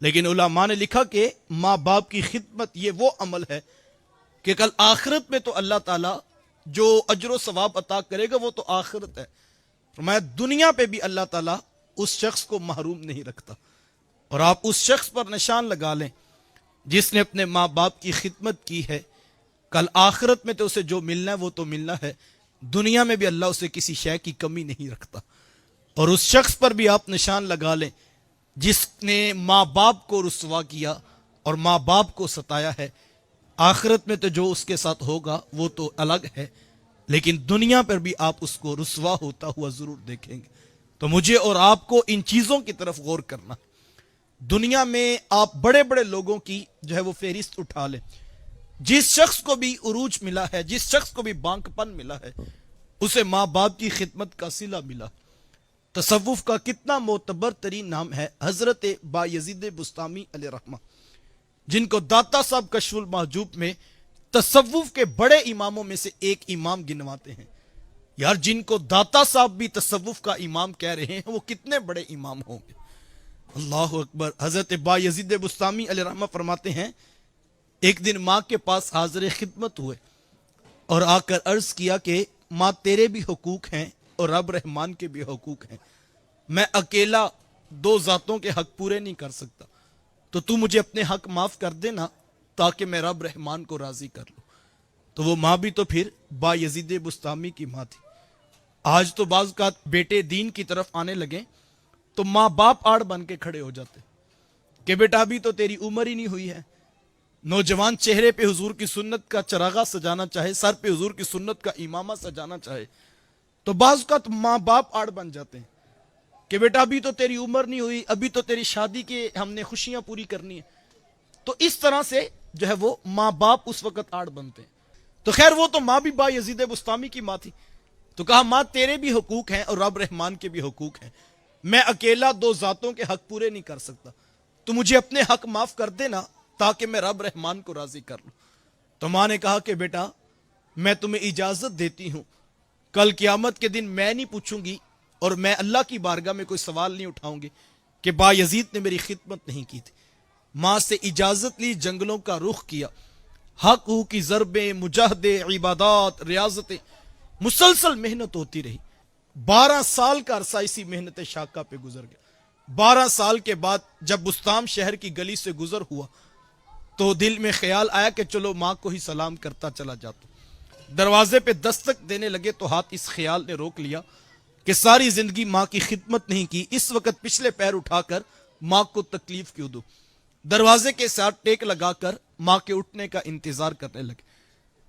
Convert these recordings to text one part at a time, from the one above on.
لیکن علماء نے لکھا کہ ماں باپ کی خدمت یہ وہ عمل ہے کہ کل آخرت میں تو اللہ تعالیٰ جو اجر و ثواب عطا کرے گا وہ تو آخرت ہے، فرمایا دنیا پہ بھی اللہ تعالیٰ اس شخص کو محروم نہیں رکھتا۔ اور آپ اس شخص پر نشان لگا لیں جس نے اپنے ماں باپ کی خدمت کی ہے، کل آخرت میں تو اسے جو ملنا ہے وہ تو ملنا ہے، دنیا میں بھی اللہ اسے کسی شے کی کمی نہیں رکھتا۔ اور اس شخص پر بھی آپ نشان لگا لیں جس نے ماں باپ کو رسوا کیا اور ماں باپ کو ستایا ہے، آخرت میں تو جو اس کے ساتھ ہوگا وہ تو الگ ہے، لیکن دنیا پر بھی آپ اس کو رسوا ہوتا ہوا ضرور دیکھیں گے۔ تو مجھے اور آپ کو ان چیزوں کی طرف غور کرنا ہے۔ دنیا میں آپ بڑے بڑے لوگوں کی جو ہے وہ فہرست اٹھا لیں، جس شخص کو بھی عروج ملا ہے، جس شخص کو بھی بانک پن ملا ہے، اسے ماں باپ کی خدمت کا صلہ ملا۔ تصوف کا کتنا معتبر ترین نام ہے حضرت بایزید بسطامی علیہ رحمہ، جن کو داتا صاحب کشف المحجوب میں تصوف کے بڑے اماموں میں سے ایک امام گنواتے ہیں۔ یار جن کو داتا صاحب بھی تصوف کا امام کہہ رہے ہیں وہ کتنے بڑے امام ہوں گے، اللہ اکبر۔ حضرت بایزید بسطامی علیہ رحمہ فرماتے ہیں ایک دن ماں کے پاس حاضر خدمت ہوئے اور آ کر عرض کیا کہ ماں تیرے بھی حقوق ہیں اور رب رحمان کے بھی حقوق ہیں، میں اکیلا دو ذاتوں کے حق پورے نہیں کر سکتا، تو مجھے اپنے حق معاف کر دینا تاکہ میں رب رحمان کو راضی کر لوں۔ تو وہ ماں بھی تو پھر بایزید بسطامی کی ماں تھی۔ آج تو بعض کا بیٹے دین کی طرف آنے لگے تو ماں باپ آڑ بن کے کھڑے ہو جاتے کہ بیٹا ابھی تو تیری عمر ہی نہیں ہوئی ہے۔ نوجوان چہرے پہ حضور کی سنت کا چراغا سجانا چاہے، سر پہ حضور کی سنت کا امامہ سجانا چاہے، تو بعض کا ماں باپ آڑ بن جاتے ہیں کہ بیٹا ابھی تو تیری عمر نہیں ہوئی، ابھی تو تیری شادی کے ہم نے خوشیاں پوری کرنی ہیں۔ تو اس طرح سے جو ہے وہ ماں باپ اس وقت آڑ بنتے ہیں۔ تو خیر وہ تو ماں بھی بایزید بسطامی کی ماں تھی، تو کہا ماں تیرے بھی حقوق ہیں اور رب رحمان کے بھی حقوق ہیں، میں اکیلا دو ذاتوں کے حق پورے نہیں کر سکتا، تو مجھے اپنے حق معاف کر دینا تاکہ میں رب رحمان کو راضی کر لوں۔ تو ماں نے کہا کہ بیٹا میں تمہیں اجازت دیتی ہوں، کل قیامت کے دن میں نہیں پوچھوں گی اور میں اللہ کی بارگاہ میں کوئی سوال نہیں اٹھاؤں گی کہ بایزید نے میری خدمت نہیں کی تھی۔ ماں سے اجازت لی، جنگلوں کا رخ کیا، حق ہو کی ضربیں، مجاہدے، عبادات، ریاضتیں، مسلسل محنت ہوتی رہی۔ 12 سال کا عرصہ اسی محنت شاقہ پہ گزر گیا۔ 12 سال کے بعد جب بستام شہر کی گلی سے گزر ہوا تو دل میں خیال آیا کہ چلو ماں کو ہی سلام کرتا چلا جاتا۔ دروازے پہ دستک دینے لگے تو ہاتھ اس خیال نے روک لیا کہ ساری زندگی ماں کی خدمت نہیں کی، اس وقت پچھلے پیر اٹھا کر ماں کو تکلیف کیوں دوں۔ دروازے کے ساتھ ٹیک لگا کر ماں کے اٹھنے کا انتظار کرنے لگے۔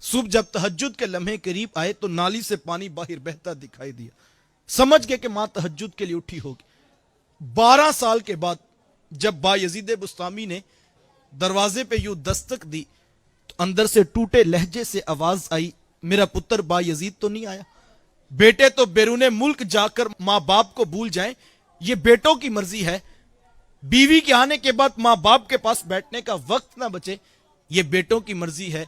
صبح جب تہجد کے لمحے قریب آئے تو نالی سے پانی باہر بہتا دکھائی دیا، سمجھ گئے کہ ماں تہجد کے لیے اٹھی ہوگی۔ 12 سال کے بعد جب بایزید بسطامی نے دروازے پہ یوں دستک دی تو اندر سے ٹوٹے لہجے سے آواز آئی، میرا پتر بایزید تو نہیں آیا؟ بیٹے تو بیرون ملک جا کر ماں باپ کو بھول جائیں، یہ بیٹوں کی مرضی ہے۔ بیوی کے آنے کے بعد ماں باپ کے پاس بیٹھنے کا وقت نہ بچے، یہ بیٹوں کی مرضی ہے۔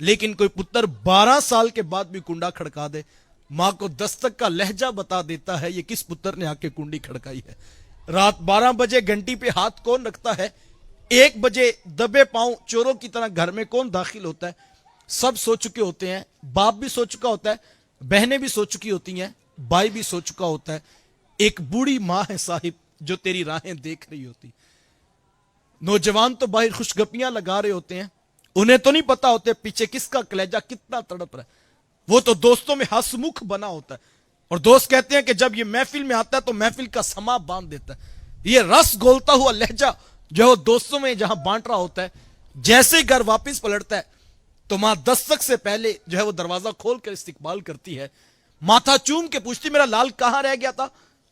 لیکن کوئی پتر 12 سال کے بعد بھی کنڈا کھڑکا دے، ماں کو دستک کا لہجہ بتا دیتا ہے یہ کس پتر نے آ کے کنڈی کھڑکائی ہے۔ رات 12 بجے گھنٹی پہ ہاتھ کون رکھتا ہے، 1 بجے دبے پاؤں چوروں کی طرح گھر میں کون داخل ہوتا ہے، سب سو چکے ہوتے ہیں۔ باپ بھی سو چکا ہوتا ہے، بہنیں بھی سو چکی ہوتی ہیں، بھائی بھی سو چکا ہوتا ہے، ایک بوڑھی ماں ہے صاحب جو تیری راہیں دیکھ رہی ہوتی۔ نوجوان تو باہر خوش گپیاں لگا رہے ہوتے ہیں، انہیں تو نہیں پتا ہوتے پیچھے کس کا کلیجہ کتنا تڑپ رہا ہے، وہ تو دوستوں میں ہنسمکھ بنا ہوتا ہے، اور دوست کہتے ہیں کہ جب یہ محفل میں آتا ہے تو محفل کا سما باندھ دیتا ہے۔ یہ رس گولتا ہوا لہجہ جو ہے دوستوں میں جہاں بانٹ رہا ہوتا ہے، جیسے ہی گھر واپس پلٹتا ہے تو ماں دستک سے پہلے جو ہے وہ دروازہ کھول کر استقبال کرتی ہے، ماتھا چوم کے پوچھتی میرا لال کہاں رہ گیا تھا،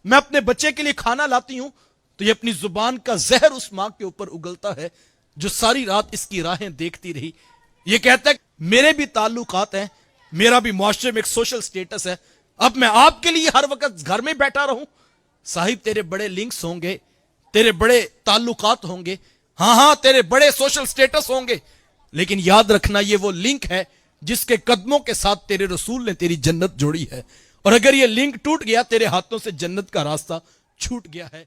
میں اپنے بچے کے لیے کھانا لاتی ہوں۔ تو یہ اپنی زبان کا زہر اس ماں کے اوپر اگلتا ہے جو ساری رات اس کی راہیں دیکھتی رہی۔ یہ کہتا ہے میرے بھی تعلقات ہیں، میرا بھی معاشرے میں ایک سوشل سٹیٹس ہے، اب میں آپ کے لیے ہر وقت گھر میں بیٹھا رہوں؟ صاحب تیرے بڑے لنکس ہوں گے، تیرے بڑے تعلقات ہوں گے، ہاں تیرے بڑے سوشل سٹیٹس ہوں گے، لیکن یاد رکھنا یہ وہ لنک ہے جس کے قدموں کے ساتھ تیرے رسول نے تیری جنت جوڑی ہے، اور اگر یہ لنک ٹوٹ گیا تیرے ہاتھوں سے جنت کا راستہ چھوٹ گیا ہے۔